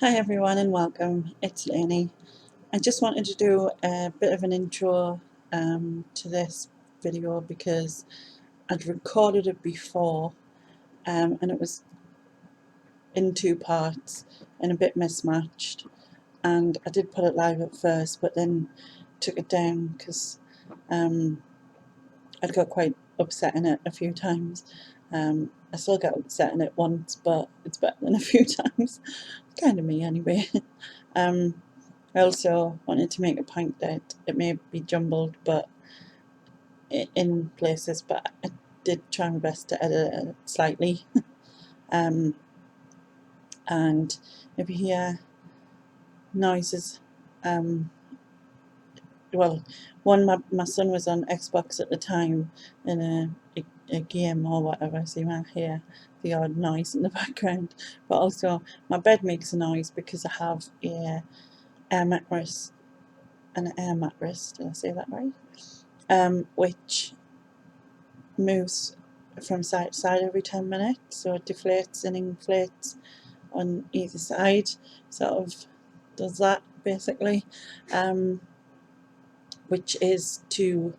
Hi everyone and welcome, it's Lainey. I just wanted to do a bit of an intro to this video because I'd recorded it before and it was in two parts and a bit mismatched, and I did put it live at first but then took it down because I'd got quite upset in it a few times. I still get upset in it once, but it's better than a few times. Kind of me anyway. I also wanted to make a point that it may be jumbled but in places, but I did try my best to edit it slightly. And if you hear noises, well, my son was on Xbox at the time in a game or whatever, so you might hear the odd noise in the background. But also my bed makes a noise because I have air mattress, an air mattress, did I say that right? Which moves from side to side every 10 minutes, so it deflates and inflates on either side, sort of does that basically, which is to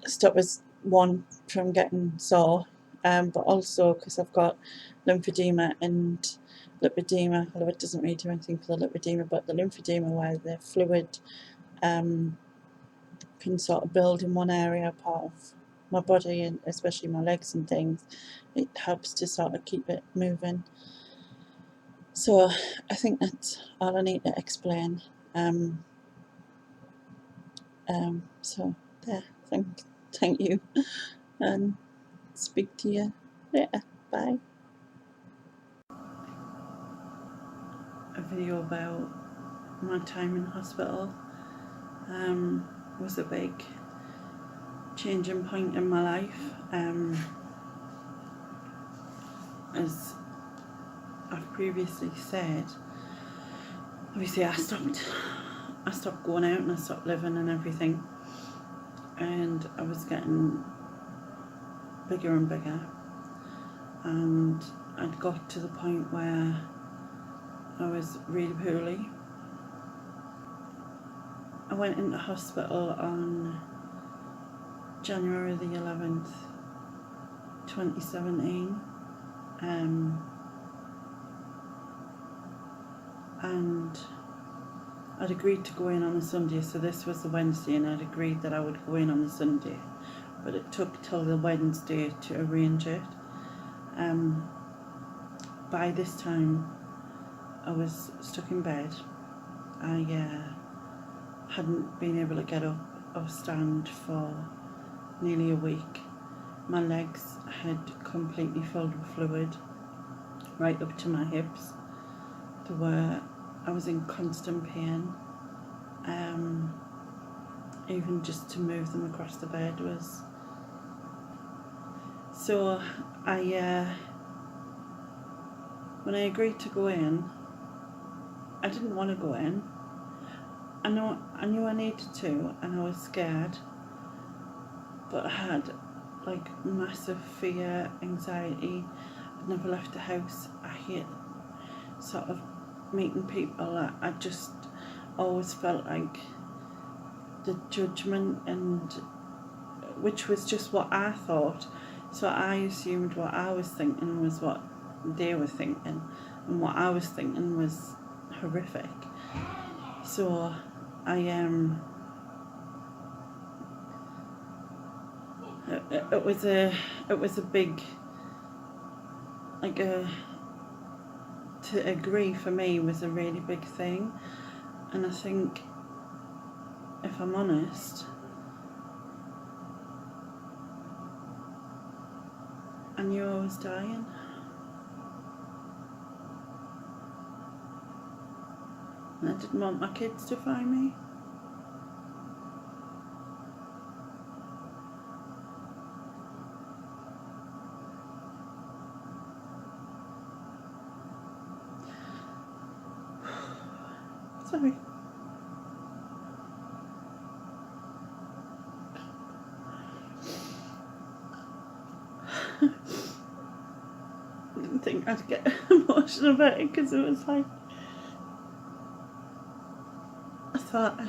stop us, one, from getting sore, but also because I've got lymphedema and lipedema, although it doesn't really do anything for the lipedema, but the lymphedema where the fluid can sort of build in one area, part of my body, and especially my legs and things, it helps to sort of keep it moving. So I think that's all I need to explain. So there, thank you, and speak to you later. Bye. A video about my time in hospital was a big changing point in my life. As I've previously said, obviously I stopped going out and I stopped living and everything, and I was getting bigger and bigger, and I'd got to the point where I was really poorly. I went into hospital on January the 11th, 2017, and I'd agreed to go in on a Sunday, so this was the Wednesday, and I'd agreed that I would go in on the Sunday, but it took till the Wednesday to arrange it. By this time I was stuck in bed. I hadn't been able to get up or stand for nearly a week. My legs had completely filled with fluid right up to my hips. I was in constant pain. Even just to move them across the bed was. So when I agreed to go in, I didn't want to go in. I knew I needed to, and I was scared, but I had like massive fear, anxiety. I'd never left the house. I hate sort of meeting people. I just always felt like the judgment, and which was just what I thought, so I assumed what I was thinking was what they were thinking, and what I was thinking was horrific. So it was a big, like to agree for me was a really big thing. And I think, if I'm honest, I knew I was dying. And I didn't want my kids to find me. Sorry. didn't think I'd get emotional about it because it was like, I thought,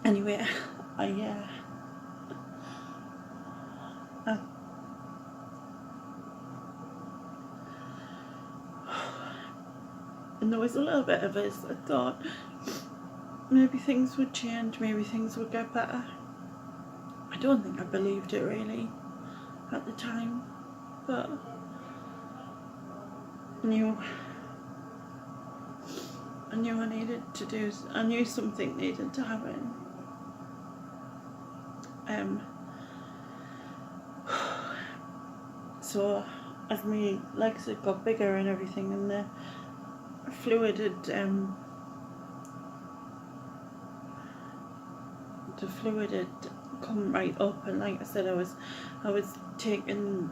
anyway, I and there was a little bit of it. I thought maybe things would change, maybe things would get better. I don't think I believed it really at the time, but I knew I needed to do. I knew something needed to happen. So as my legs had got bigger and everything, and the fluid had come right up, and like I said, I was taking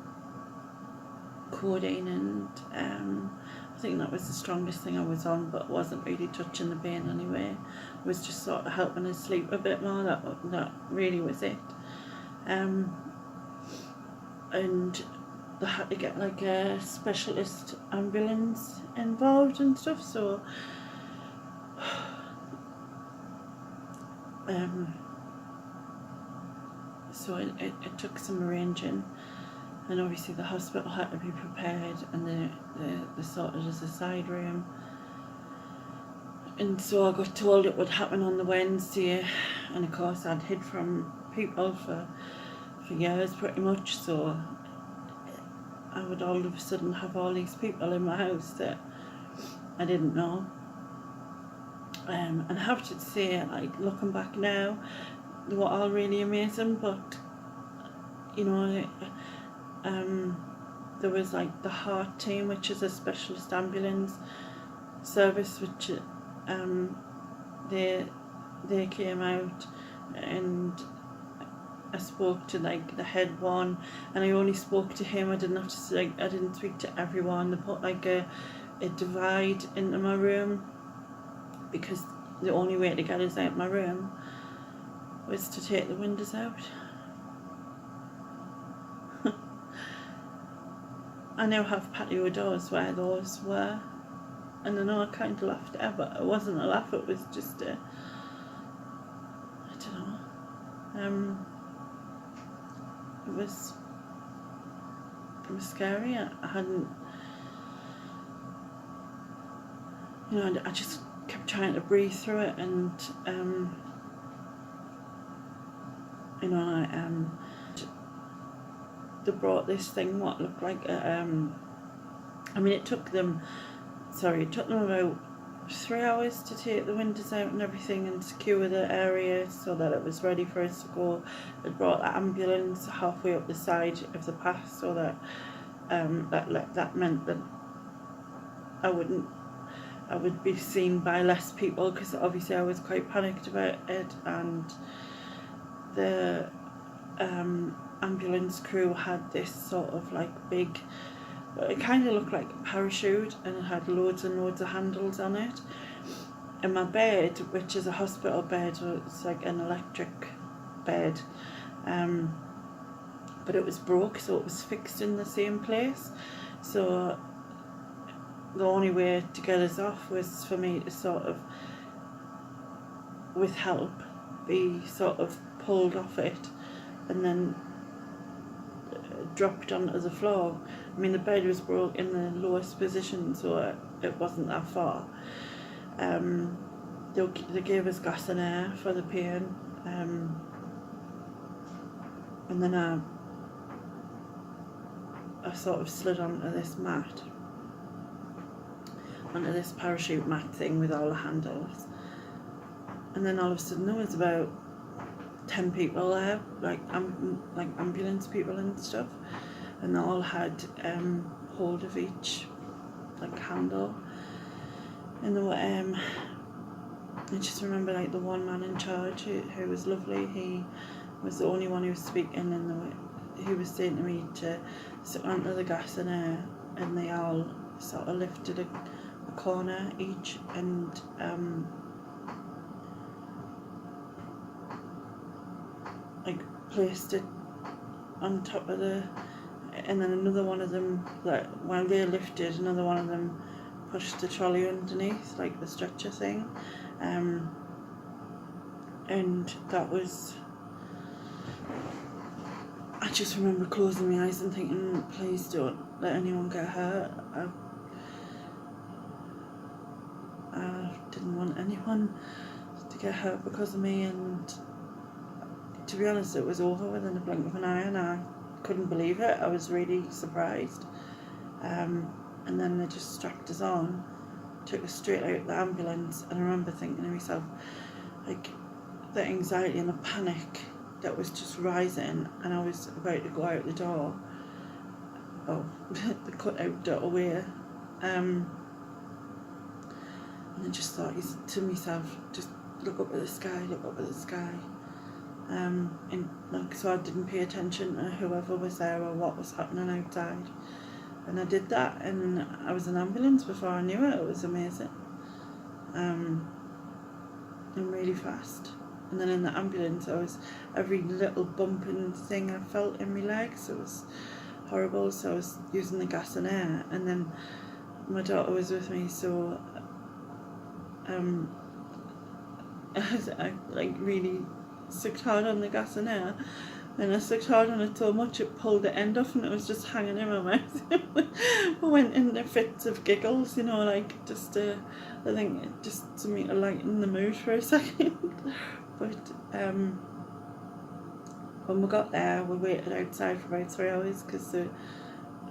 codeine, and I think that was the strongest thing I was on, but wasn't really touching the pain anyway. It was just sort of helping us sleep a bit more. That really was it. And they had to get like a specialist ambulance involved and stuff, so it took some arranging, and obviously the hospital had to be prepared, and they sorted us a side room, and so I got told it would happen on the Wednesday, and of course I'd hid from people for years pretty much, so I would all of a sudden have all these people in my house that I didn't know. And I have to say, like, looking back now, they were all really amazing, but you know, there was like the Heart team, which is a specialist ambulance service, which they came out, and I spoke to like the head one, and I only spoke to him. I didn't have to I didn't speak to everyone. They put like a divide into my room, because the only way to get us out of my room was to take the windows out. I now have patio doors where those were, and I know I kind of laughed at it, but it wasn't a laugh, it was just a, I don't know, it was scary. I hadn't, you know, I just kept trying to breathe through it, and you know, they brought this thing what looked like a, I mean, it took them about 3 hours to take the windows out and everything, and secure the area so that it was ready for us to go. They brought the ambulance halfway up the side of the path, so that that meant that I would be seen by less people, because obviously I was quite panicked about it. And the ambulance crew had this sort of like big, it kind of looked like a parachute, and it had loads and loads of handles on it. And my bed, which is a hospital bed, so it's like an electric bed, but it was broke, so it was fixed in the same place. So the only way to get us off was for me to sort of, with help, be sort of pulled off it, and then dropped onto the floor. I mean, the bed was broke in the lowest position, so it wasn't that far. They gave us gas and air for the pain, and then I sort of slid onto this mat, onto this parachute mat thing with all the handles, and then all of a sudden there was about 10 people there, like ambulance people and stuff, and they all had hold of each like handle, and they were I just remember like the one man in charge who was lovely. He was the only one who was speaking, and he was saying to me to sit onto the gas and air, and they all sort of lifted a corner each, and like placed it on top of the and then another one of them, like while they lifted, another one of them pushed the trolley underneath, like the stretcher thing, and that was. I just remember closing my eyes and thinking, please don't let anyone get hurt. I didn't want anyone to get hurt because of me, and to be honest, it was over within the blink of an eye, and I couldn't believe it. I was really surprised. And then they just strapped us on, took us straight out of the ambulance, and I remember thinking to myself, like, the anxiety and the panic that was just rising, and I was about to go out the door, the cut-out doorway, and I just thought to myself, just look up at the sky, look up at the sky. And like, so I didn't pay attention to whoever was there or what was happening outside. And I did that, and I was in an ambulance before I knew it. It was amazing. And really fast. And then in the ambulance, I was every little bump and thing I felt in my legs. It was horrible. So I was using the gas and air, and then my daughter was with me, so I like really sucked hard on the gas and air, and I sucked hard on it so much it pulled the end off, and it was just hanging in my mouth. I went into fits of giggles, you know, like just I think just something to lighten the mood for a second. But when we got there, we waited outside for about 3 hours because the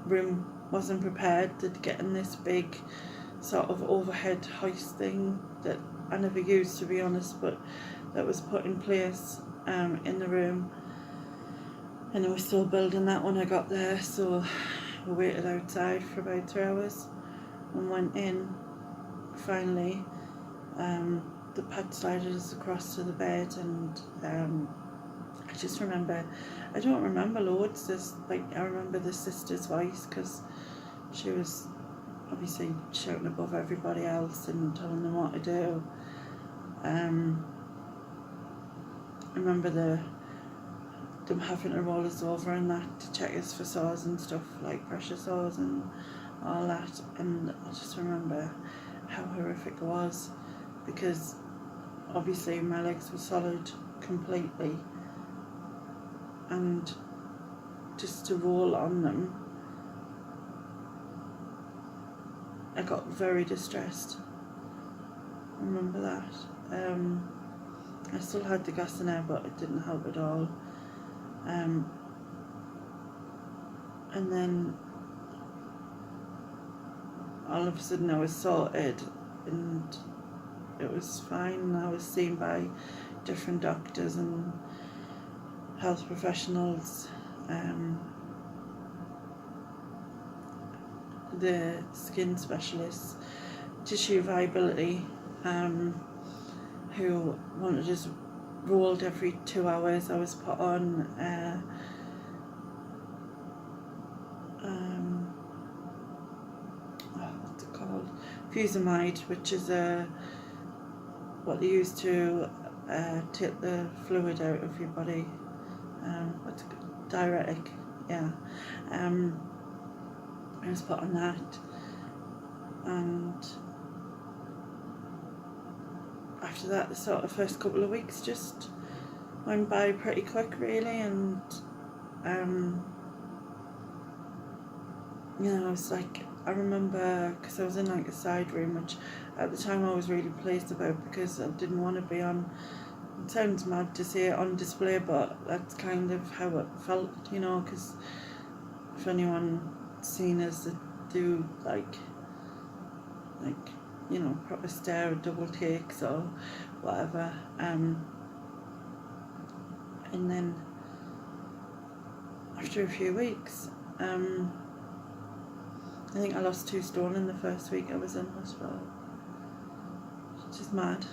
room wasn't prepared to get in this big sort of overhead hoist thing that I never used, to be honest, but that was put in place in the room, and they were still building that when I got there. So we waited outside for about 3 hours and went in finally. The pad slided us across to the bed, and I just remember, I don't remember loads, I remember the sister's voice because she was obviously shouting above everybody else and telling them what to do. I remember them having to roll us over and that to check us for sores and stuff, like pressure sores and all that, and I just remember how horrific it was, because obviously my legs were solid completely, and just to roll on them, I got very distressed. I remember that. I still had the gas in there, but it didn't help at all. And then all of a sudden I was sorted and it was fine. I was seen by different doctors and health professionals, the skin specialists, tissue viability, who wanted us rolled every 2 hours. I was put on what's it called? Fusamide, which is what they use to take the fluid out of your body. What's it called? Diuretic, yeah. I was put on that, and after that, the sort of first couple of weeks just went by pretty quick, really, and you know, I was like, I remember, because I was in like a side room, which at the time I was really pleased about, because I didn't want to be on, it sounds mad to say it, on display, but that's kind of how it felt, you know, because if anyone seen us that do like you know, proper stare or double takes or whatever, and then after a few weeks, I think I lost 2 stone in the first week I was in hospital, which is mad.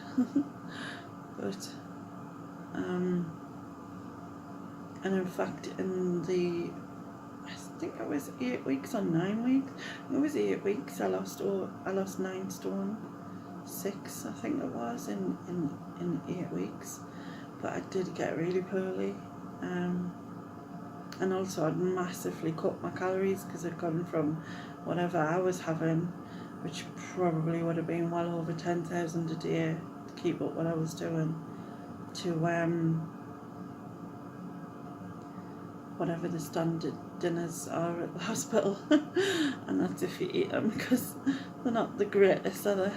But and in fact, in the, I think it was 8 weeks or 9 weeks. It was 8 weeks. I lost 9 stone, 6 I think it was in 8 weeks. But I did get really poorly. And also I'd massively cut my calories because I'd gone from whatever I was having, which probably would have been well over 10,000 a day to keep up what I was doing, to whatever the standard dinners are at the hospital. And that's if you eat them, because they're not the greatest, are they?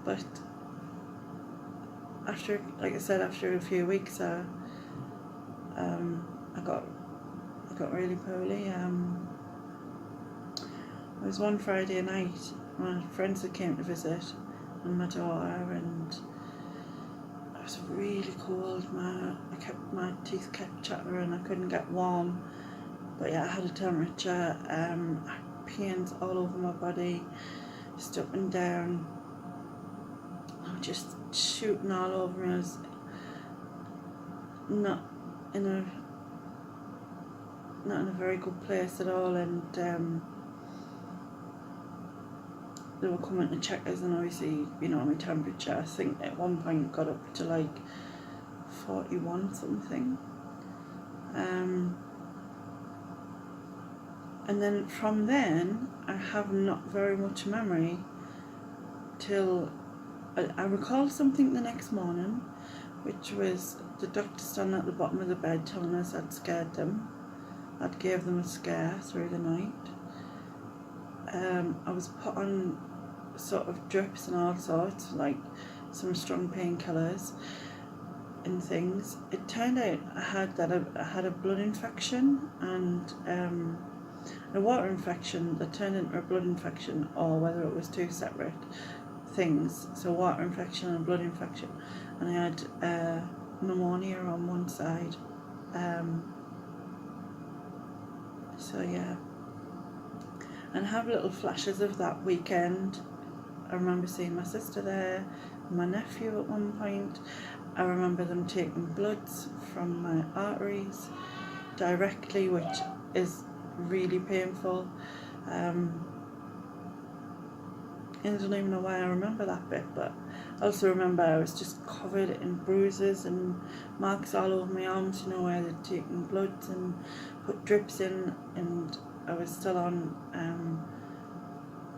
But after, like I said, after a few weeks I got really poorly. It was one Friday night, my friends had came to visit and my daughter, and I was really cold. My teeth kept chattering, I couldn't get warm, but yeah, I had a temperature, I had pains all over my body, just up and down, just shooting all over me. I was not in a very good place at all, and they were coming to check us, and obviously, you know, my temperature, I think at one point got up to like 41 something. And then from then, I have not very much memory till I recall something the next morning, which was the doctor standing at the bottom of the bed telling us I'd scared them. I'd gave them a scare through the night. I was put on sort of drips and all sorts, like some strong painkillers and things. It turned out I had a blood infection and a water infection that turned into a blood infection, or whether it was two separate things. So water infection and blood infection, and I had pneumonia on one side. So yeah, and I have little flashes of that weekend. I remember seeing my sister there, my nephew at one point. I remember them taking bloods from my arteries directly, which is really painful. I don't even know why I remember that bit, but I also remember I was just covered in bruises and marks all over my arms, you know, where they'd taken bloods and put drips in, and I was still on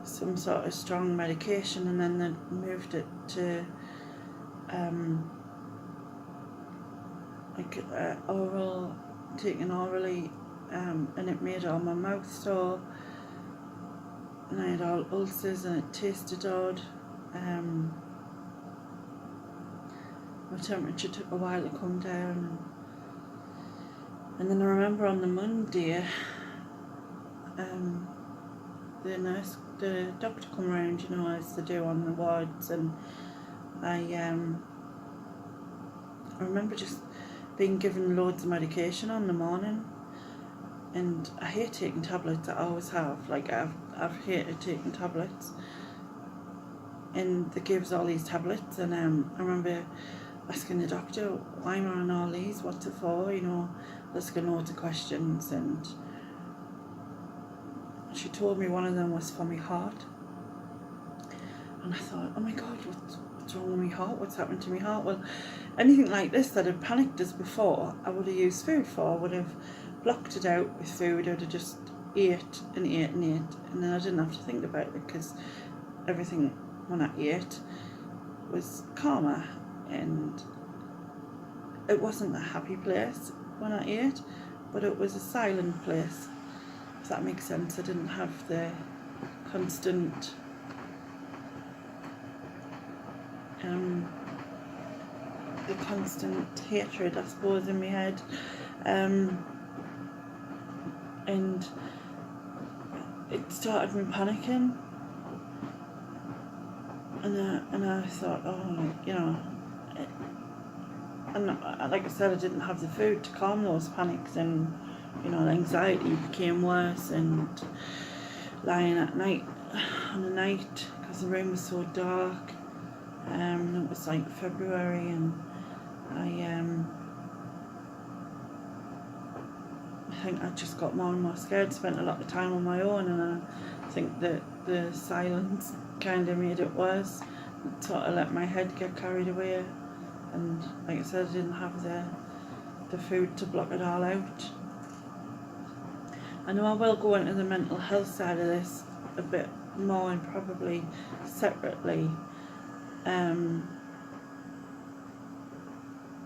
some sort of strong medication, and then they moved it to oral, taken orally, and it made all my mouth sore, and I had all ulcers, and it tasted odd. My temperature took a while to come down, and then I remember on the Monday, the doctor come around, you know, as they do on the wards, and I remember just being given loads of medication on the morning, and I hate taking tablets. I always have. Like I've hated taking tablets, and they gave us all these tablets, and I remember asking the doctor, why am I on all these? What's it for? You know, asking loads of questions, and she told me one of them was for my heart, and I thought, oh my God, what's wrong with my heart? What's happened to my heart? Well, anything like this that had panicked us before, I would have used food for. I would have blocked it out with food. I would have just ate and ate and ate, and then I didn't have to think about it, because everything when I ate was calmer, and it wasn't a happy place when I ate, but it was a silent place, if that makes sense. I didn't have the constant hatred, I suppose, in my head, and it started me panicking, and I thought, oh, you know, and like I said, I didn't have the food to calm those panics, and you know, the anxiety became worse, and lying at night on the night, because the room was so dark, it was like February, and I think I just got more and more scared, spent a lot of time on my own, and I think that the silence kind of made it worse. It sort of let my head get carried away, and like I said, I didn't have the food to block it all out. I know I will go into the mental health side of this a bit more and probably separately.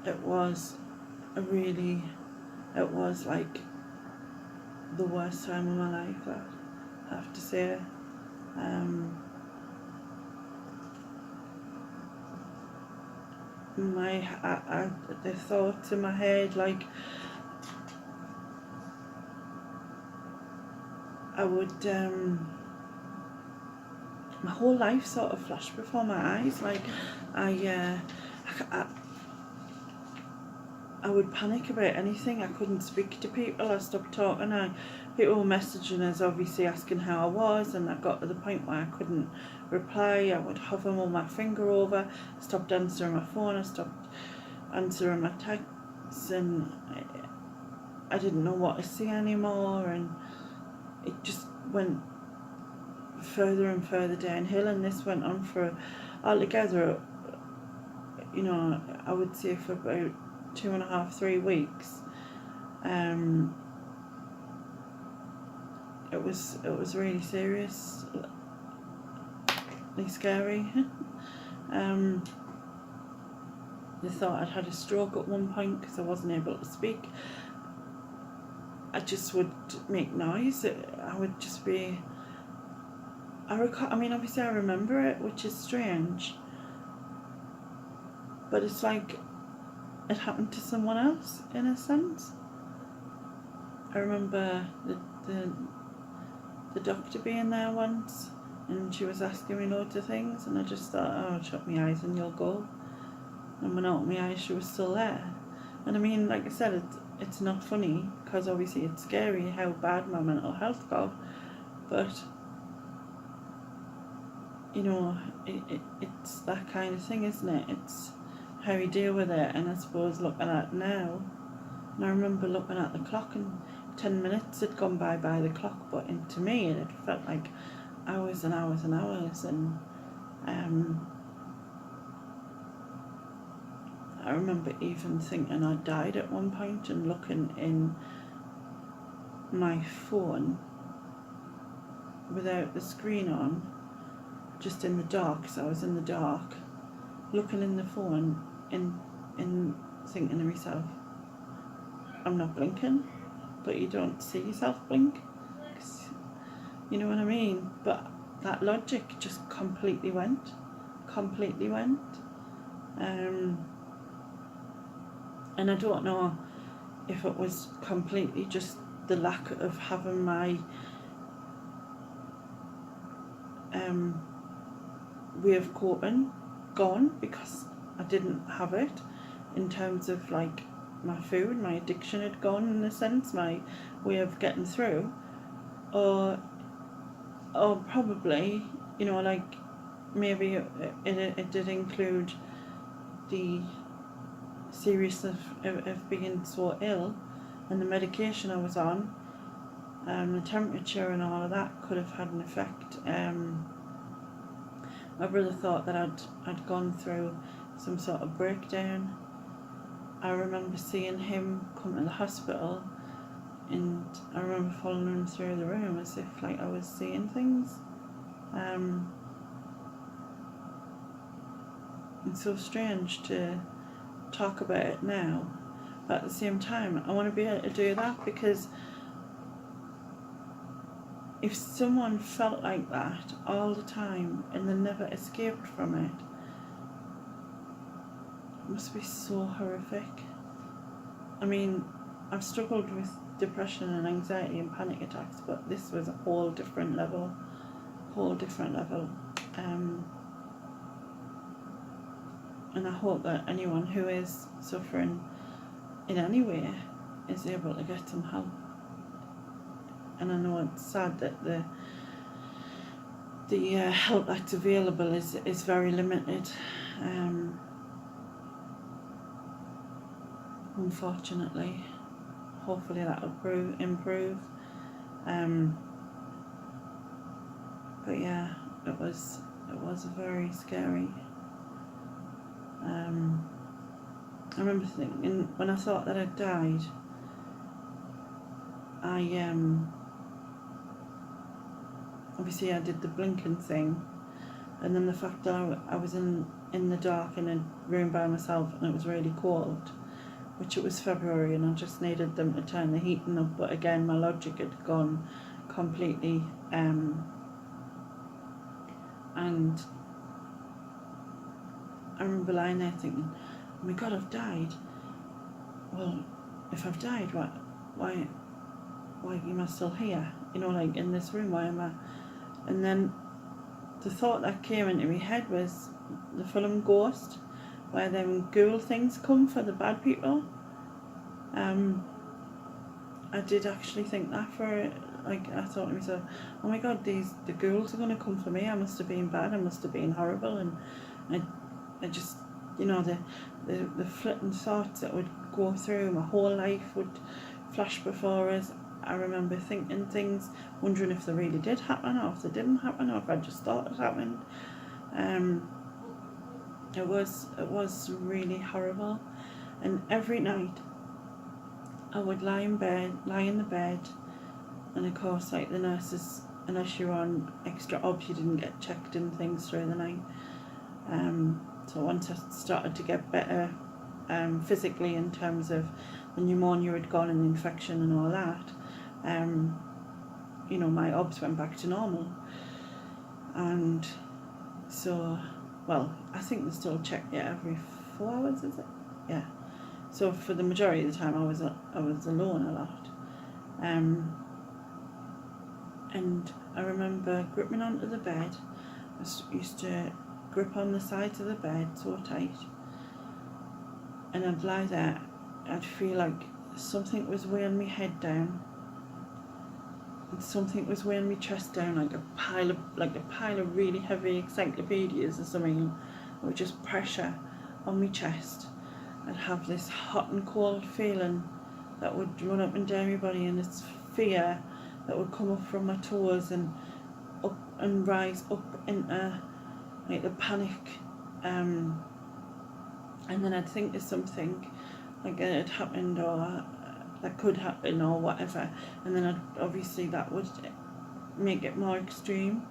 It was it was like the worst time of my life, I have to say. The thoughts in my head, like I would, my whole life sort of flashed before my eyes. Like I would panic about anything. I couldn't speak to people. I stopped talking. People were messaging us, obviously asking how I was, and I got to the point where I couldn't reply. I would hover my finger over, stopped answering my phone, I stopped answering my texts, and I didn't know what to say anymore, and it just went further and further downhill, and this went on for altogether, I would say for about 2.5, 3 weeks. It was really seriously scary. They thought I'd had a stroke at one point because I wasn't able to speak. I just would make noise. I would just be. Obviously I remember it, which is strange, but it's like it happened to someone else in a sense. I remember the doctor being there once, and she was asking me loads of things, and I just thought, I'll shut my eyes and you'll go. And when I opened my eyes, she was still there. And like I said, it's not funny, because obviously it's scary how bad my mental health got, but it's that kind of thing, isn't it? It's how you deal with it. And I suppose looking at now, and I remember looking at the clock, and 10 minutes had gone by the clock, but to me it felt like hours and hours and hours. And I remember even thinking I died at one point, and looking in my phone without the screen on, just in the dark, so I was in the dark, looking in the phone and thinking to myself, I'm not blinking, but you don't see yourself blink, you know what I mean? But that logic just completely went. And I don't know if it was completely just the lack of having my way of coping gone, because I didn't have it, in terms of like my food, my addiction had gone, in a sense, my way of getting through, or probably, like maybe it did include the seriousness of being so ill, and the medication I was on, the temperature and all of that could have had an effect. My brother thought that I'd gone through some sort of breakdown. I remember seeing him come to the hospital, and I remember following him through the room as if like I was seeing things. It's so strange to talk about it now, but at the same time I want to be able to do that, because if someone felt like that all the time and they never escaped from it, it must be so horrific. I've struggled with depression and anxiety and panic attacks, but this was a whole different level. And I hope that anyone who is suffering in any way is able to get some help. And I know it's sad that the help that's available is very limited, unfortunately. Hopefully that'll improve. But yeah, it was very scary. I remember thinking, when I thought that I'd died, I obviously I did the blinking thing, and then the fact that I was in the dark in a room by myself and it was really cold, which it was February, and I just needed them to turn the heating up, but again my logic had gone completely, and I remember lying there thinking, oh my God, I've died. Well, if I've died, why am I still here? You know, like in this room, why am I? And then the thought that came into my head was the film Ghost, where them ghoul things come for the bad people. I did actually think that for, like, I thought to myself, oh my God, the ghouls are going to come for me. I must have been bad. I must have been horrible. And I just, you know, the flitting thoughts that would go through my whole life would flash before us. I remember thinking things, wondering if they really did happen or if they didn't happen or if I just thought it happened. It was really horrible, and every night I would lie in the bed, and of course, like the nurses, unless you're on extra obs, you didn't get checked and things through the night. So once I started to get better physically in terms of the pneumonia had gone and the infection and all that, you know, my obs went back to normal. And so, well, I think they still check you every 4 hours, is it? Yeah. So for the majority of the time I was alone a lot. And I remember gripping onto the bed. I used to grip on the sides of the bed so tight, and I'd lie there. I'd feel like something was weighing my head down, and something was weighing my chest down, like a pile of really heavy encyclopedias or something, or just pressure on my chest. I'd have this hot and cold feeling that would run up and down my body, and this fear that would come up from my toes and up and rise up into like the panic, and then I'd think of something like it had happened or that could happen or whatever, and then obviously that would make it more extreme.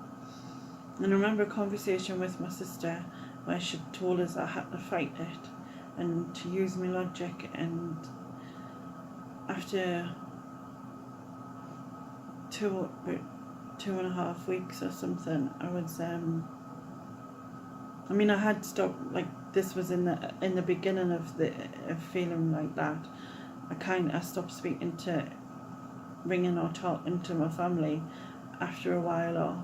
And I remember a conversation with my sister where she told us I had to fight it and to use my logic, and after 2.5 weeks or something, I was I mean, I had stopped, like, this was in the beginning of feeling like that. I stopped speaking to, ringing or talking to my family after a while, or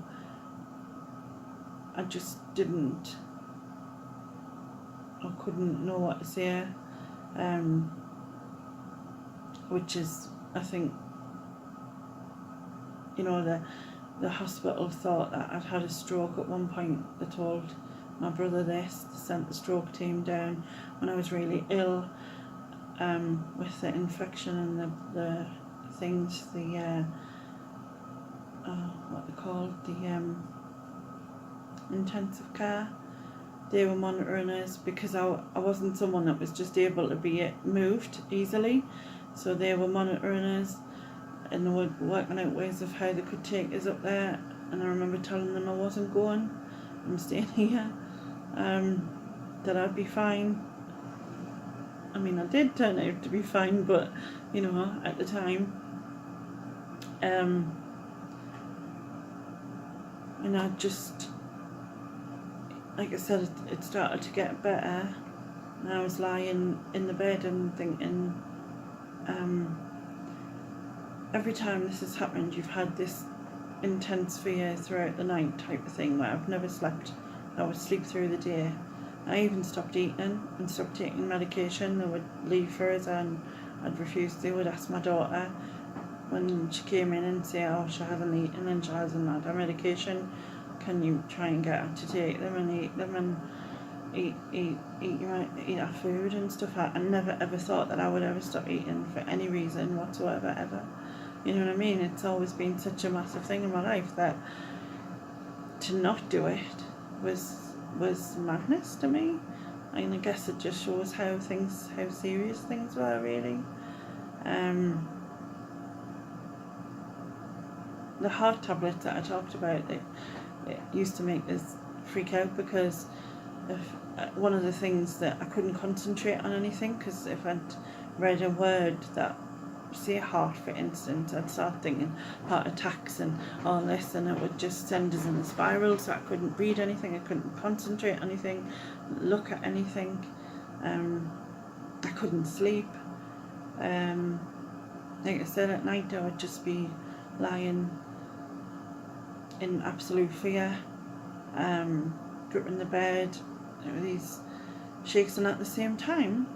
I just didn't, I couldn't know what to say, which is, I think, you know, the hospital thought that I'd had a stroke at one point. They told my brother this, they sent the stroke team down when I was really ill, with the infection and the things, what they called, the intensive care. They were monitoring us because I wasn't someone that was just able to be moved easily, so they were monitoring us and they were working out ways of how they could take us up there. And I remember telling them I wasn't going, I'm staying here, that I'd be fine. I mean, I did turn out to be fine, but, you know, at the time, and I just, like I said, it started to get better, and I was lying in the bed and thinking, every time this has happened, you've had this intense fear throughout the night type of thing, where I've never slept. I would sleep through the day. I even stopped eating and stopped taking medication. They would leave for us and I'd refuse. They would ask my daughter when she came in and say, oh, she hasn't eaten and she hasn't had her medication, can you try and get her to take them and eat them and eat our food and stuff. I never ever thought that I would ever stop eating for any reason whatsoever, ever. You know what I mean? It's always been such a massive thing in my life that to not do it was madness to me. And I guess it just shows how serious things were, really. the heart tablets that I talked about, it used to make us freak out, because if one of the things that I couldn't concentrate on anything, because if I'd read a word that, say heart for instance, I'd start thinking heart attacks and all this, and it would just send us in a spiral, so I couldn't read anything, I couldn't concentrate on anything, look at anything. I couldn't sleep. Like I said, at night I would just be lying in absolute fear, gripping the bed, with these shakes, and at the same time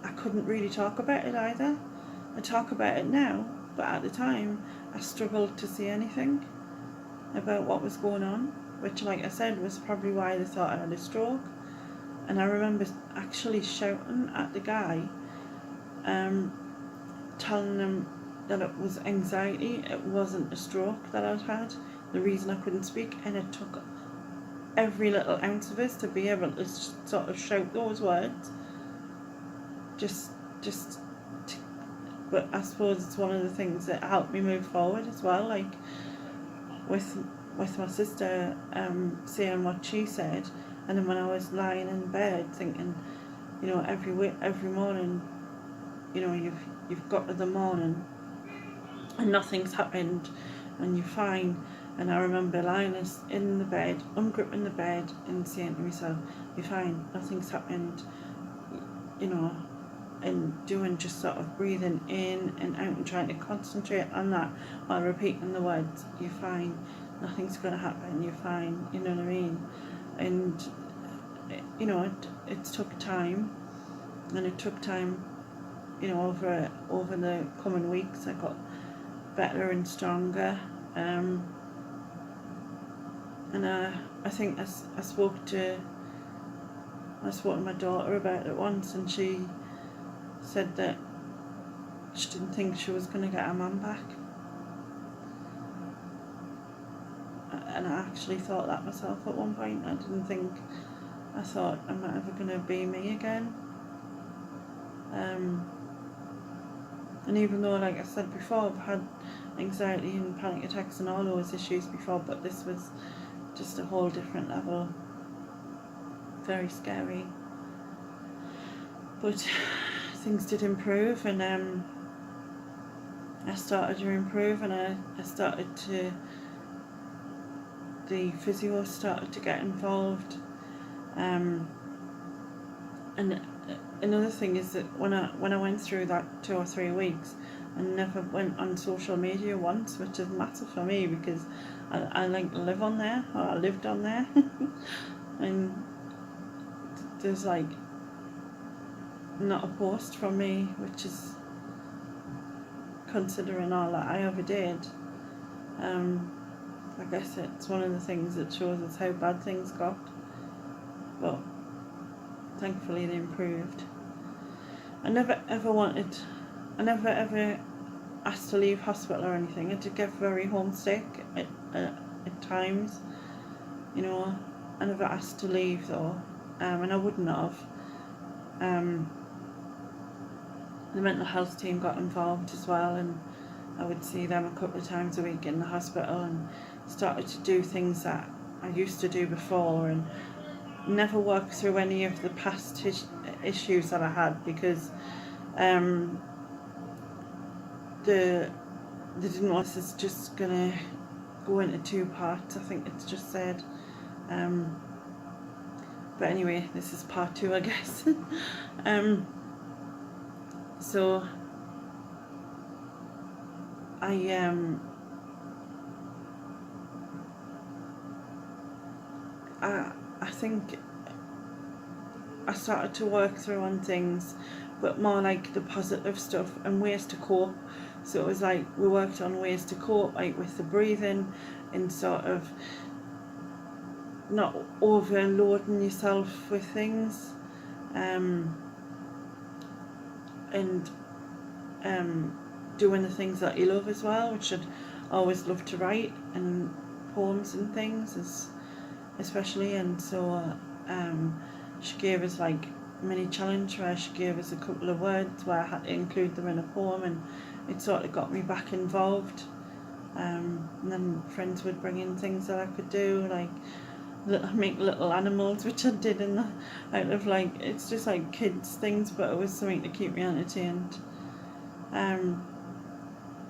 I couldn't really talk about it either. I talk about it now, but at the time I struggled to say anything about what was going on, which, like I said, was probably why they thought I had a stroke. And I remember actually shouting at the guy, telling him that it was anxiety, it wasn't a stroke that I'd had, the reason I couldn't speak, and it took every little ounce of us to be able to sort of shout those words. But I suppose it's one of the things that helped me move forward as well, like with my sister saying what she said, and then when I was lying in bed thinking, you know, every morning, you know, you've got to the morning and nothing's happened and you're fine. And I remember lying in the bed, ungripping the bed and saying to myself, you're fine, nothing's happened, you know, and doing just sort of breathing in and out and trying to concentrate on that while repeating the words, you're fine, nothing's going to happen, you're fine, you know what I mean? And, you know, it took time, and it took time, you know, over the coming weeks I got better and stronger. And I think I spoke to my daughter about it once, and she said that she didn't think she was going to get her mum back. And I actually thought that myself at one point. I thought, am I ever going to be me again? And even though, like I said before, I've had anxiety and panic attacks and all those issues before, but this was just a whole different level. Very scary. But things did improve, and I started to improve, and I started to, the physio started to get involved. And another thing is that when I went through that 2 or 3 weeks, I never went on social media once, which is massive for me, because I like to live on there, or I lived on there. And there's like not a post from me, which is, considering all that I ever did, I guess it's one of the things that shows us how bad things got, but thankfully they improved. I never ever asked to leave hospital or anything. I did get very homesick at times, you know. I never asked to leave though, and I wouldn't have. The mental health team got involved as well, and I would see them a couple of times a week in the hospital, and started to do things that I used to do before, and never worked through any of the past issues that I had, because they didn't want us just gonna go into 2 parts, I think it's just said. But anyway, this is part 2, I guess. So I think I started to work through on things, but more like the positive stuff and ways to cope. So it was like we worked on ways to cope, like with the breathing, and sort of not overloading yourself with things, and doing the things that you love as well, which I'd always loved to write, and poems and things especially. And so she gave us like a mini challenge where she gave us a couple of words where I had to include them in a poem, and it sort of got me back involved And then friends would bring in things that I could do, like make little animals, which I did out of like, it's just like kids things, but it was something to keep me entertained. And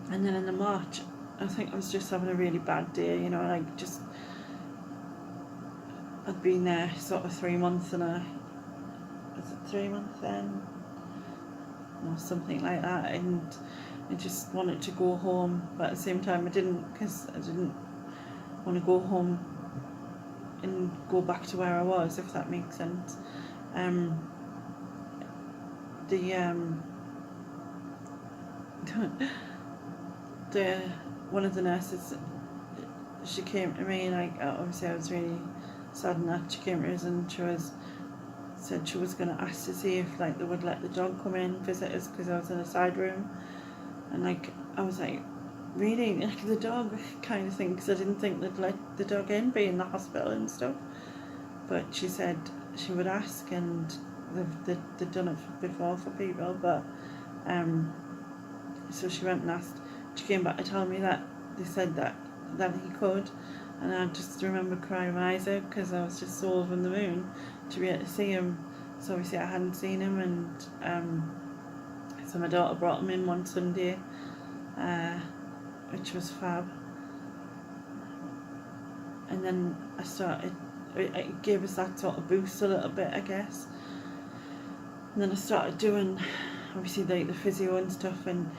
then in the March, I think I was just having a really bad day, you know, like just, I'd been there sort of 3 months and was it 3 months then? Or something like that, and I just wanted to go home, but at the same time I didn't, because I didn't want to go home and go back to where I was, if that makes sense. The one of the nurses, she came to me, like, obviously I was really saddened that she came to us, and said she was going to ask to see if like they would let the dog come in visit us, because I was in a side room, and like I was like, really, like the dog kind of thing, because I didn't think they'd let the dog in, be in the hospital and stuff. But she said she would ask, and they've done it before for people, but so she went and asked. She came back to tell me that they said that he could, and I just remember crying my eyes out, because I was just so over the moon to be able to see him. So obviously I hadn't seen him, and so my daughter brought him in one Sunday, which was fab. And then it gave us that sort of boost a little bit, I guess. And then I started doing, obviously, the physio and stuff, and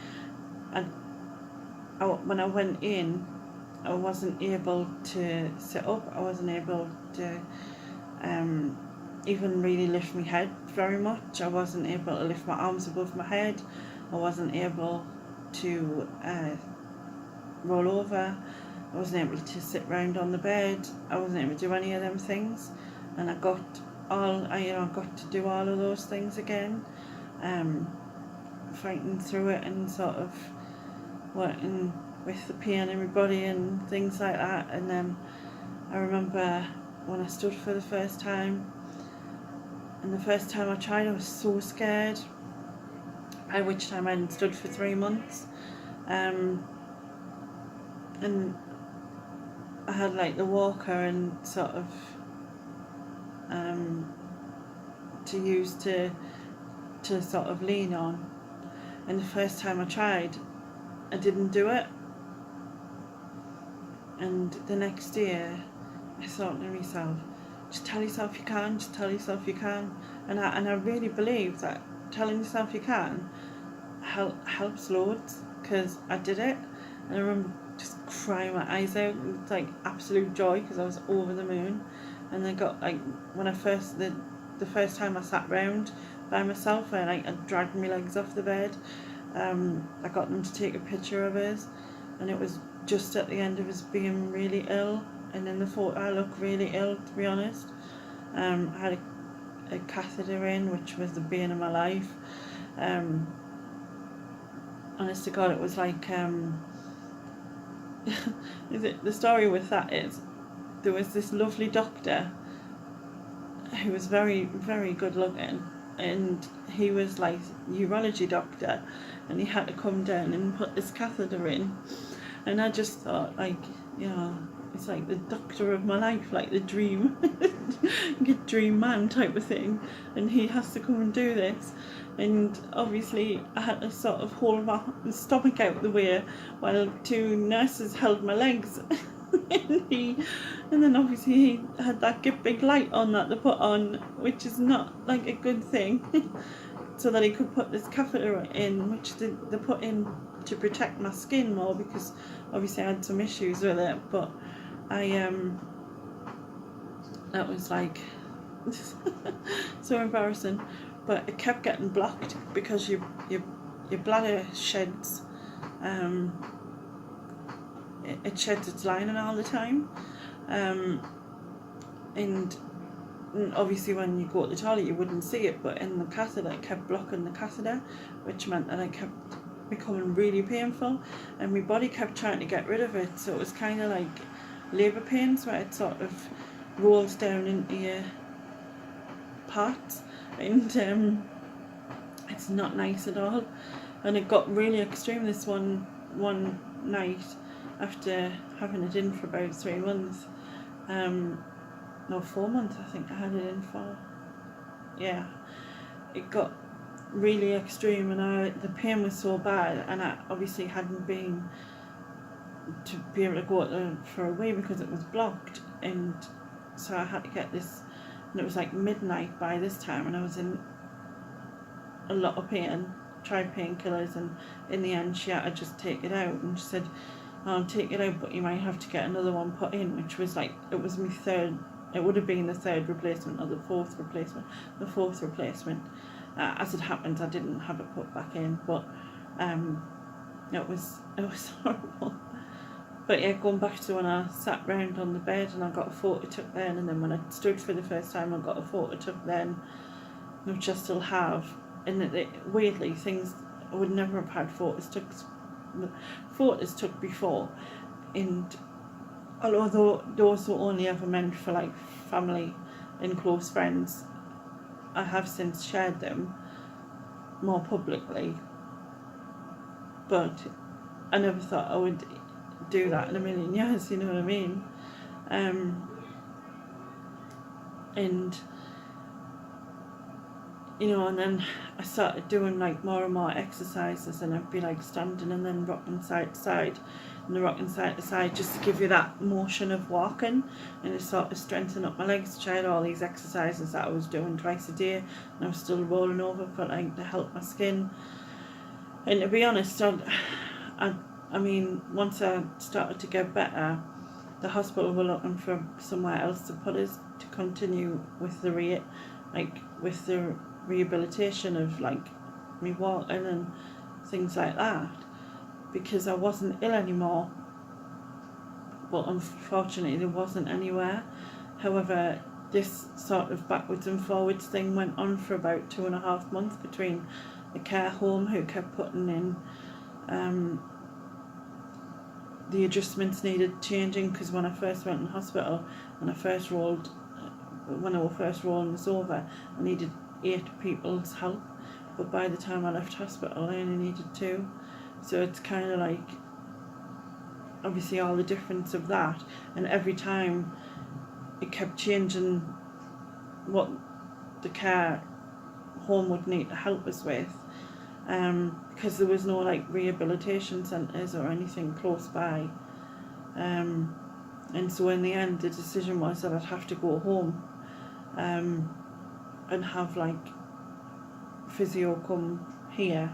when I went in, I wasn't able to sit up, I wasn't able to even really lift my head very much. I wasn't able to lift my arms above my head, I wasn't able to roll over, I wasn't able to sit round on the bed, I wasn't able to do any of them things, and I got to do all of those things again, fighting through it and sort of working with the pain in my body and things like that. And then I remember when I stood for the first time, and the first time I tried, I was so scared, by which time I hadn't stood for 3 months, and I had like the walker and sort of to use to sort of lean on, and the first time I tried, I didn't do it, and the next day I thought to myself, just tell yourself you can, just tell yourself you can, and I really believe that telling yourself you can helps loads, because I did it, and I remember just crying my eyes out, with like absolute joy, because I was over the moon. And I got like, when I first, the first time I sat round by myself, I dragged my legs off the bed, I got them to take a picture of us, and it was just at the end of us being really ill, and in the photo I look really ill, to be honest. I had a catheter in, which was the bane of my life. Honest to God, it was like, the story with that is, there was this lovely doctor who was very, very good looking, and he was like urology doctor, and he had to come down and put this catheter in, and I just thought, like, you know, it's like the doctor of my life, like the dream dream man type of thing, and he has to come and do this. And obviously I had to sort of hold my stomach out the way while 2 nurses held my legs and then obviously he had that big light on that they put on, which is not like a good thing so that he could put this catheter in, which they put in to protect my skin more, because obviously I had some issues with it. But that was like so embarrassing, but it kept getting blocked because your bladder sheds, it sheds its lining all the time, and obviously when you go to the toilet you wouldn't see it, but in the catheter it kept blocking the catheter, which meant that it kept becoming really painful, and my body kept trying to get rid of it. So it was kind of like labour pains, where it sort of rolls down into your parts, and it's not nice at all. And it got really extreme this one night, after having it in for about 3 months, no, 4 months I think I had it in for, yeah, it got really extreme, and the pain was so bad, and I obviously hadn't been to be able to go for a wee because it was blocked, and so I had to get this, and it was like midnight by this time, and I was in a lot of pain, tried painkillers, and in the end she had to just take it out, and she said, take it out, but you might have to get another one put in, which was like, it was my third, it would have been the third replacement or the fourth replacement. As it happens, I didn't have it put back in, but it was horrible. But yeah, going back to when I sat round on the bed and I got a photo took then, and then when I stood for the first time I got a photo took then, which I still have, and weirdly things I would never have had photos took before, and although those were only ever meant for like family and close friends, I have since shared them more publicly, but I never thought I would do that in a million years, you know what I mean? And you know, and then I started doing like more and more exercises, and I'd be like standing and then rocking side to side, and the rocking side to side, just to give you that motion of walking, and it sort of strengthened up my legs. I tried all these exercises that I was doing twice a day, and I was still rolling over for like to help my skin. And to be honest, I mean, once I started to get better, the hospital were looking for somewhere else to put us to continue with the rehabilitation of like me walking and things like that, because I wasn't ill anymore. But unfortunately there wasn't anywhere. However, this sort of backwards and forwards thing went on for about 2.5 months between the care home, who kept putting in the adjustments needed changing, because when I first went in hospital, when I were first rolling this over, I needed 8 people's help, but by the time I left hospital I only needed 2. So it's kind of like, obviously all the difference of that, and every time it kept changing what the care home would need to help us with, because there was no like rehabilitation centres or anything close by, and so in the end the decision was that I'd have to go home and have like physio come here,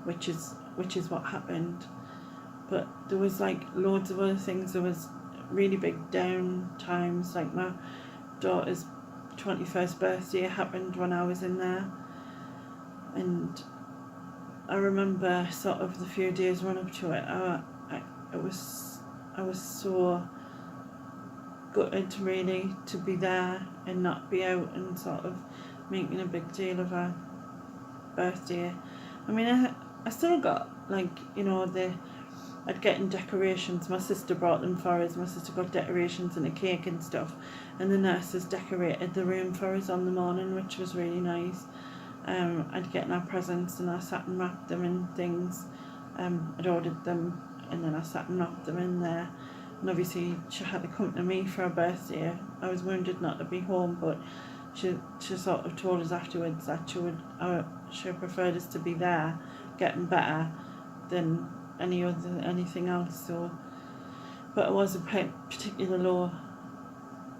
which is what happened. But there was like loads of other things. There was really big down times, like my daughter's 21st birthday happened when I was in there, and I remember sort of the few days run up to it, I was so gutted really to be there and not be out and sort of making a big deal of her birthday. I mean, I still got like, you know, I'd get in decorations. My sister brought them for us. My sister got decorations and a cake and stuff, and the nurses decorated the room for us on the morning, which was really nice. I'd get in our presents and I sat and wrapped them in things. I'd ordered them and then I sat and wrapped them in there. And obviously she had to come to me for her birthday. I was wounded not to be home, but she sort of told us afterwards that she preferred us to be there getting better than anything else. So, but it was a particular low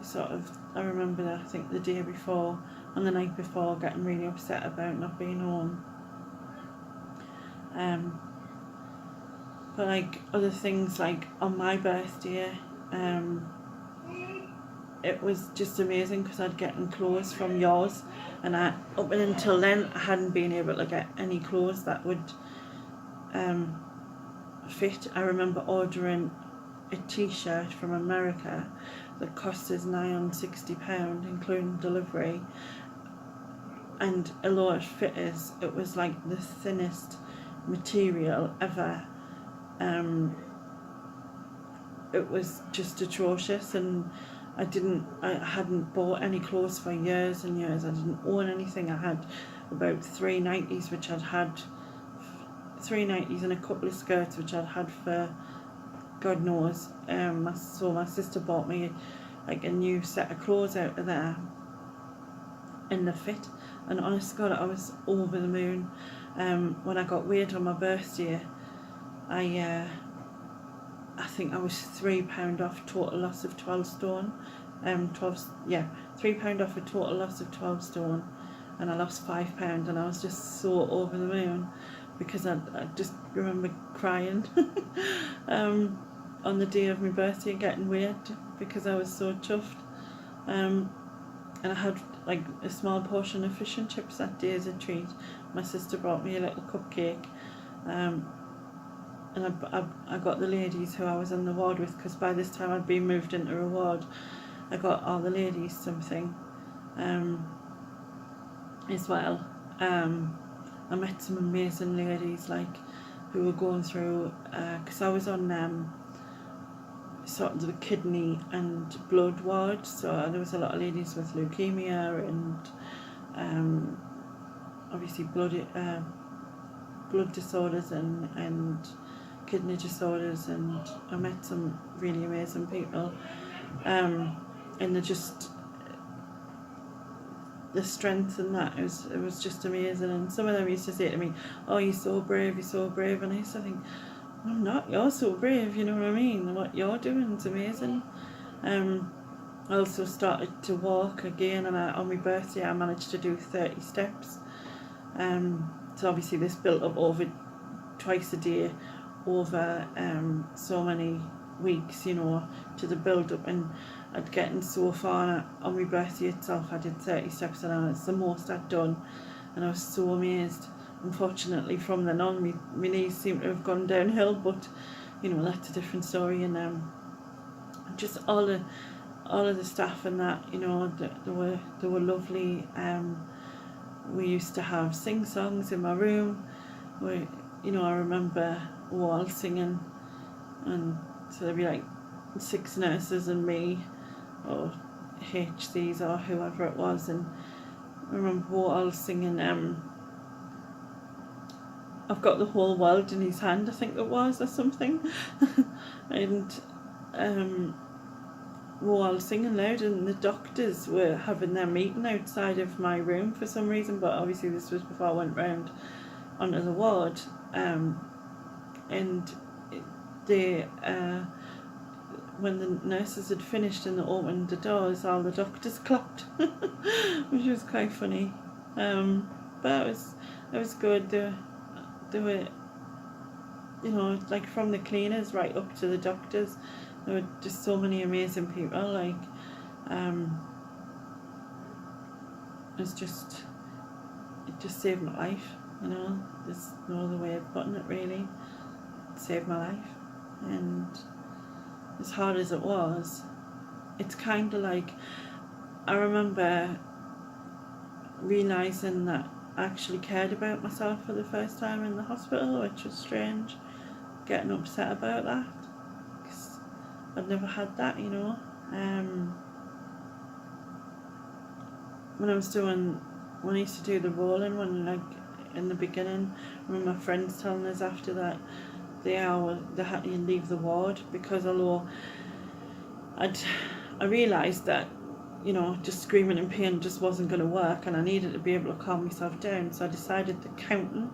sort of, I remember that, I think the day before, on the night before, getting really upset about not being home. But like other things, like on my birthday, it was just amazing because I'd gotten clothes from yours, and up until then I hadn't been able to get any clothes that would fit. I remember ordering a t-shirt from America that cost us nigh on £60, including delivery, and although it fit us, it was like the thinnest material ever. It was just atrocious, and I hadn't bought any clothes for years and years. I didn't own anything. I had about 3 90s, which I'd had 3 nighties and a couple of skirts which I'd had for God knows. So my sister bought me like a new set of clothes out of there in the fit, and honest God, I was over the moon. When I got weighed on my birthday, I think I was £3 off total loss of 12 stone. £3 off a total loss of 12 stone, and I lost £5, and I was just so over the moon because I just remember crying on the day of my birthday, getting weighed because I was so chuffed. And I had like a small portion of fish and chips that day as a treat. My sister brought me a little cupcake, and I got the ladies who I was in the ward with, because by this time I'd been moved into a ward. I got all the ladies something as well. I met some amazing ladies like who were going through, because I was on sort of the kidney and blood ward, so there was a lot of ladies with leukemia and obviously blood disorders and kidney disorders, and I met some really amazing people, and they're just the strength and that, it was just amazing. And some of them used to say to me, "Oh, you're so brave, and I used to think, I'm not, you're so brave, you know what I mean? What you're doing is amazing. I also started to walk again, and on my birthday I managed to do 30 steps. So obviously this built up over twice a day over so many weeks, you know, to the build up, and I'd gotten so far on my birthday itself. I did 30 steps, and it's the most I'd done, and I was so amazed. Unfortunately, from then on, my knees seem to have gone downhill, but you know, that's a different story. And just all of the staff and that, you know, they were lovely. We used to have sing songs in my room. You know, I remember all singing, and so there'd be like 6 nurses and me, or HCs or whoever it was, and I remember all singing. I've got the whole world in his hand, I think it was, or something. And we were all singing loud, and the doctors were having their meeting outside of my room for some reason, but obviously this was before I went round onto the ward. And they when the nurses had finished and they opened the doors, all the doctors clapped, which was quite funny. But it was good. They were, you know, like from the cleaners right up to the doctors, there were just so many amazing people. Like, it just saved my life, you know. There's no other way of putting it, really. It saved my life. And as hard as it was, it's kind of like, I remember realising that I actually cared about myself for the first time in the hospital, which was strange, getting upset about that, because I'd never had that, you know. When I used to do the rolling one, like in the beginning, I remember my friends telling us after that they had to leave the ward, because although I realised that, you know, just screaming in pain just wasn't going to work, and I needed to be able to calm myself down, so I decided to counting.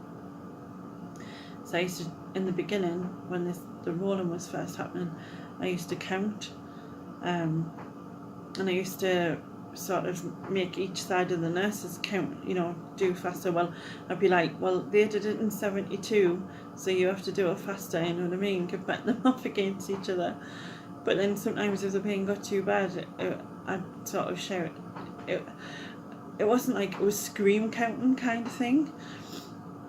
So I used to, in the beginning, when the rolling was first happening, I used to count, and I used to sort of make each side of the nurses count, you know, do faster. Well, I'd be like, well, they did it in 72, so you have to do it faster, you know what I mean, compare them off against each other. But then sometimes if the pain got too bad, I'd sort of shout. It wasn't like it was scream counting kind of thing,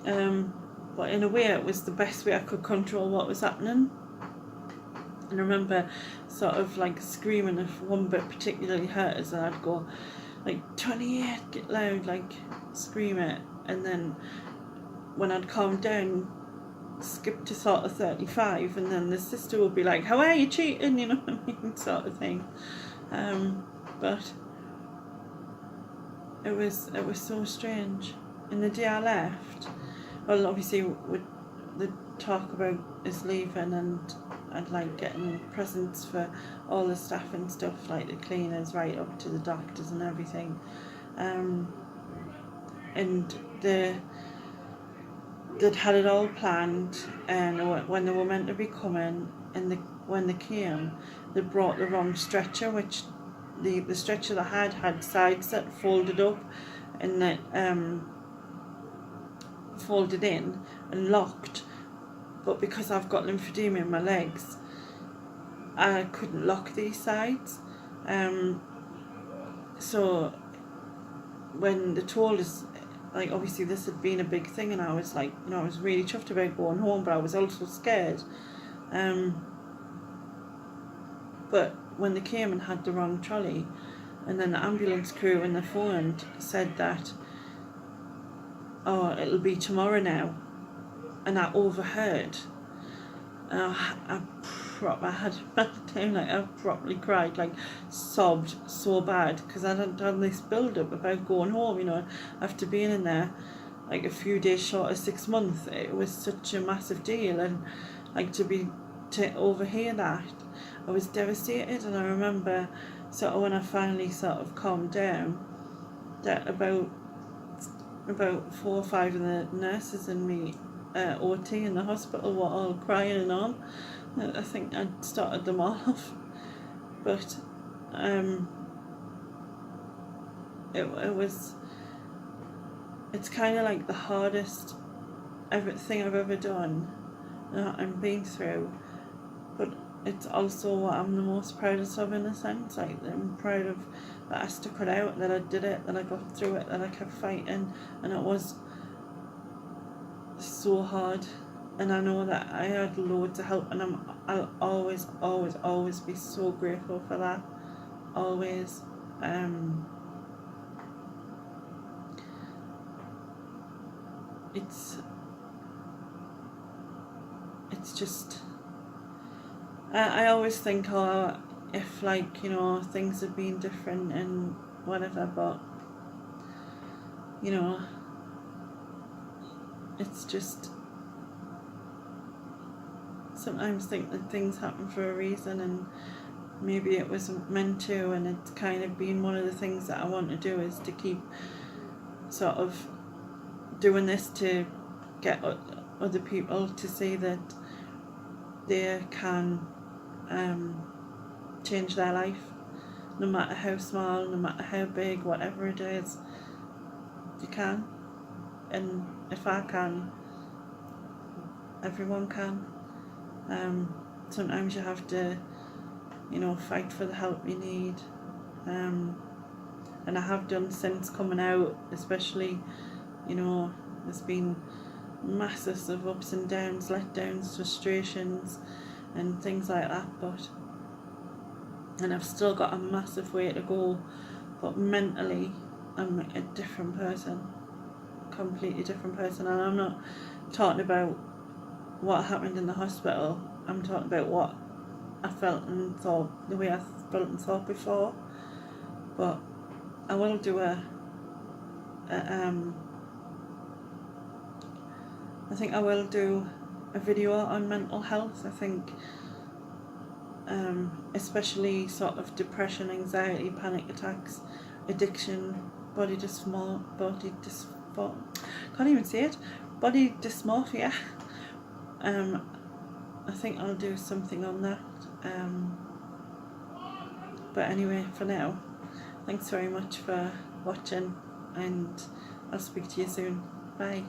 but in a way it was the best way I could control what was happening. And I remember sort of like screaming if one bit particularly hurt us, and I'd go like 28, get loud, like scream it, and then when I'd calm down, skip to sort of 35, and then the sister would be like, how are you cheating, you know what I mean, sort of thing. But it was so strange. And the day I left, well, obviously the talk about us leaving, and I'd like getting presents for all the staff and stuff, like the cleaners right up to the doctors and everything. And they'd had it all planned, and when they were meant to be coming, and when they came, they brought the wrong stretcher, which the stretcher they had sides that folded up, and that folded in and locked, but because I've got lymphedema in my legs, I couldn't lock these sides. So when they told us, like, obviously this had been a big thing, and I was like, you know, I was really chuffed about going home, but I was also scared. But when they came and had the wrong trolley, and then the ambulance crew and the phoned said that, oh, it'll be tomorrow now, and I overheard, and I had at the time, like, I properly cried, like sobbed so bad, because I had done this build up about going home, you know, after being in there like a few days short of 6 months. It was such a massive deal, and like to overhear that, I was devastated. And I remember sort of when I finally sort of calmed down, that about 4 or 5 of the nurses and me OT in the hospital were all crying and on. I think I'd started them off, but it's kind of like the hardest thing I've ever done and been through, but it's also what I'm the most proudest of, in a sense. Like, I'm proud of that I stuck it out, that I did it, that I got through it, that I kept fighting, and it was so hard. And I know that I had loads of help, and I'll always, always, always be so grateful for that. Always. It's just, I always think, oh, if, like, you know, things had been different and whatever, but, you know, it's just, sometimes think that things happen for a reason, and maybe it wasn't meant to, and it's kind of been one of the things that I want to do, is to keep sort of doing this to get other people to see that they can change their life, no matter how small, no matter how big, whatever it is, you can. And if I can, everyone can. Sometimes you have to, you know, fight for the help you need, and I have done since coming out, especially, you know, there's been masses of ups and downs, letdowns, frustrations and things like that, and I've still got a massive way to go, but mentally I'm a different person, completely different person. And I'm not talking about what happened in the hospital, I'm talking about what I felt and thought, the way I felt and thought before. But I will do I think I will do a video on mental health. I think especially sort of depression, anxiety, panic attacks, addiction, body dysmorphia. I think I'll do something on that. But anyway, for now, thanks very much for watching, and I'll speak to you soon. Bye.